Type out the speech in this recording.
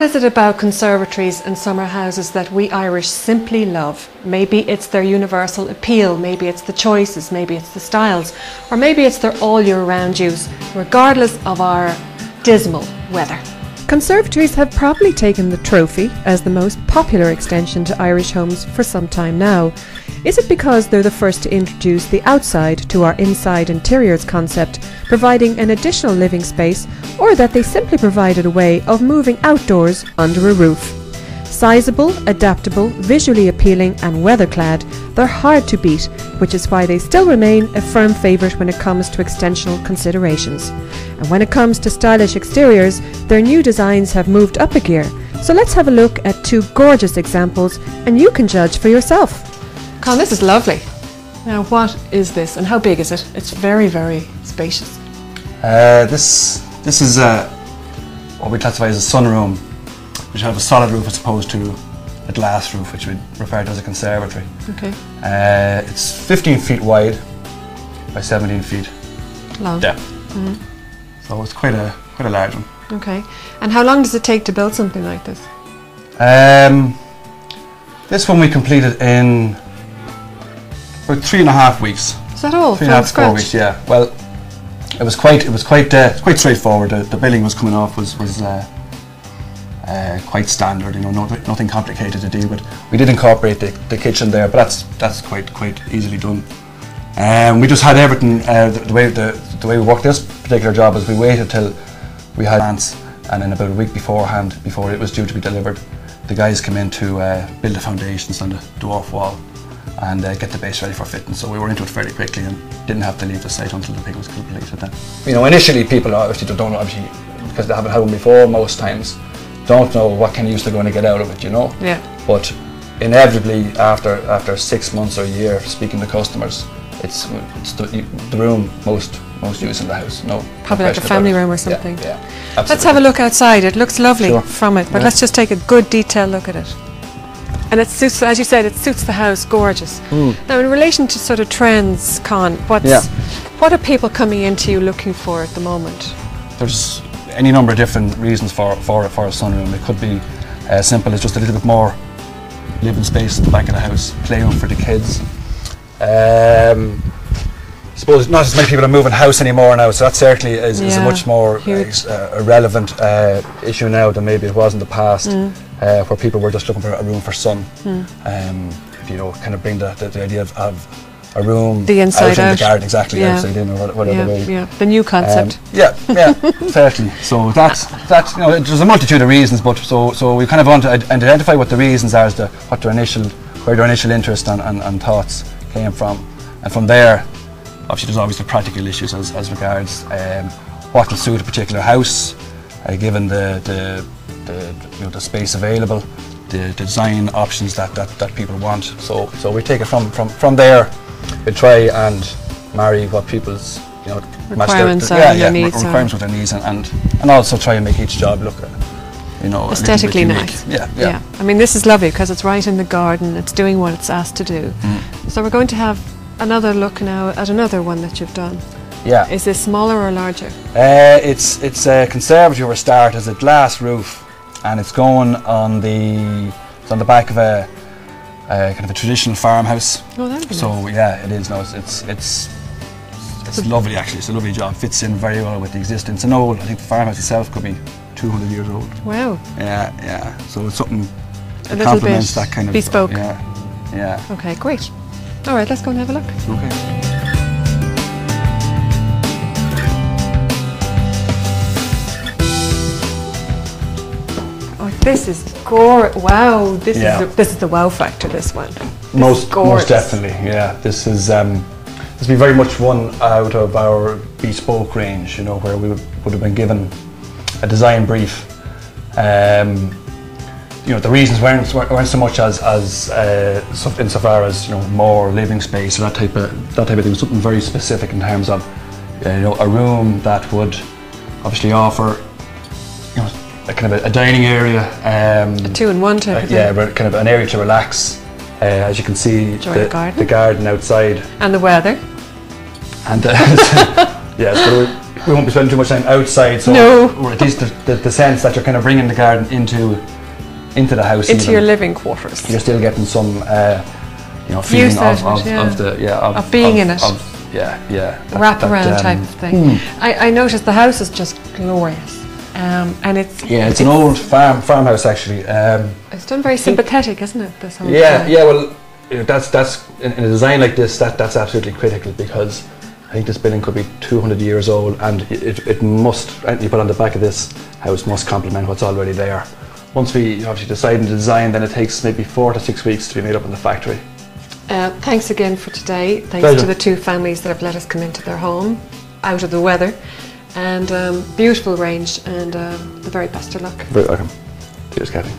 What is it about conservatories and summer houses that we Irish simply love? Maybe it's their universal appeal, maybe it's the choices, maybe it's the styles, or maybe it's their all year round use, regardless of our dismal weather. Conservatories have probably taken the trophy as the most popular extension to Irish homes for some time now. Is it because they're the first to introduce the outside to our inside interiors concept, providing an additional living space, or that they simply provided a way of moving outdoors under a roof? Sizable, adaptable, visually appealing and weather-clad, they're hard to beat, which is why they still remain a firm favourite when it comes to extensional considerations. And when it comes to stylish exteriors, their new designs have moved up a gear. So let's have a look at two gorgeous examples and you can judge for yourself. Con, this is lovely. Now what is this and how big is it? It's very, very spacious. This is what we classify as a sunroom, which have a solid roof as opposed to a glass roof, which we refer to as a conservatory. Okay. It's 15 feet wide by 17 feet long depth. Mm-hmm. So it's quite a large one. Okay. And how long does it take to build something like this? This one we completed in about 3.5 weeks. Is that all? 3.5 to 4 weeks, yeah. Well, it was quite straightforward. The building was coming off was quite standard. You know, nothing complicated to do. But we did incorporate the kitchen there, but that's quite easily done. We just had everything. The way we worked this particular job is we waited till we had plans, and then about a week beforehand, before it was due to be delivered, the guys came in to build the foundations on the dwarf wall and get the base ready for fitting. So we were into it fairly quickly and didn't have to leave the site until the thing was completed then. You know, initially people obviously don't know, obviously, because they haven't had one before most times, don't know what kind of use they're going to get out of it, you know. Yeah. But inevitably after 6 months or a year speaking to customers, it's the room most used in the house. No, probably like a family room or something. Yeah, absolutely. Let's have a look outside. It looks lovely from it, but yeah. Let's just take a good detailed look at it. And it suits, as you said, it suits the house, gorgeous. Now, in relation to sort of trends, Con, what are people coming into you looking for at the moment? There's any number of different reasons for a sunroom. It could be as simple as just a little bit more living space in the back of the house, playroom for the kids. I suppose not as many people are moving house anymore now, so that certainly is a much more relevant issue now than maybe it was in the past, where people were just looking for a room for sun. You know, kind of bring the idea of a room the inside out in the garden, exactly, outside in, or whatever way. Yeah, the new concept. Certainly. So that's you know, there's a multitude of reasons, but so we kind of want to identify what the reasons are, as to where their initial interest and thoughts came from, and from there, obviously there's always the practical issues as regards what will suit a particular house, given the space available, the design options that people want. So we take it from there. We try and marry what people's requirements requirements with their needs, and also try and make each job look aesthetically nice. Yeah. I mean, this is lovely because it's right in the garden. It's doing what it's asked to do. So we're going to have another look now at another one that you've done. Yeah. Is this smaller or larger? It's a conservatory for start. It's a glass roof, and it's going on the back of a kind of a traditional farmhouse. Oh, that'd be so nice. Yeah, it is. No, it's lovely actually. It's a lovely job. Fits in very well with the existence. I think the farmhouse itself could be 200 years old. Wow. Yeah. So it's something a that complements that kind of bespoke. Yeah. Okay, great. All right, let's go and have a look. Okay. Oh, this is gorgeous. Wow, this is the wow factor, this one. Most definitely, yeah. This is been very much one out of our bespoke range, you know, where we would have been given a design brief. The reasons weren't so much as insofar as more living space or that type of thing. Something very specific in terms of a room that would obviously offer a kind of a dining area, a 2-in-1 type of thing. Yeah, but kind of an area to relax. As you can see, the garden outside and the weather. And yes, we won't be spending too much time outside, so or at least the sense that you're kind of bringing the garden into the house, into your living quarters. You're still getting some feeling of being in it. Wrap-around type of thing. Hmm. I noticed the house is just glorious. And it's an old farmhouse actually. It's done very sympathetic, isn't it? This whole well, that's in a design like this. That's absolutely critical, because I think this building could be 200 years old, and it must. And you put on the back of this house must complement what's already there. Once we obviously decide on the design, then it takes maybe 4 to 6 weeks to be made up in the factory. Thanks again for today. Thanks Pleasure. to the two families that have let us come into their home, out of the weather, and beautiful range, and the very best of luck. Very welcome. Cheers, Kathy.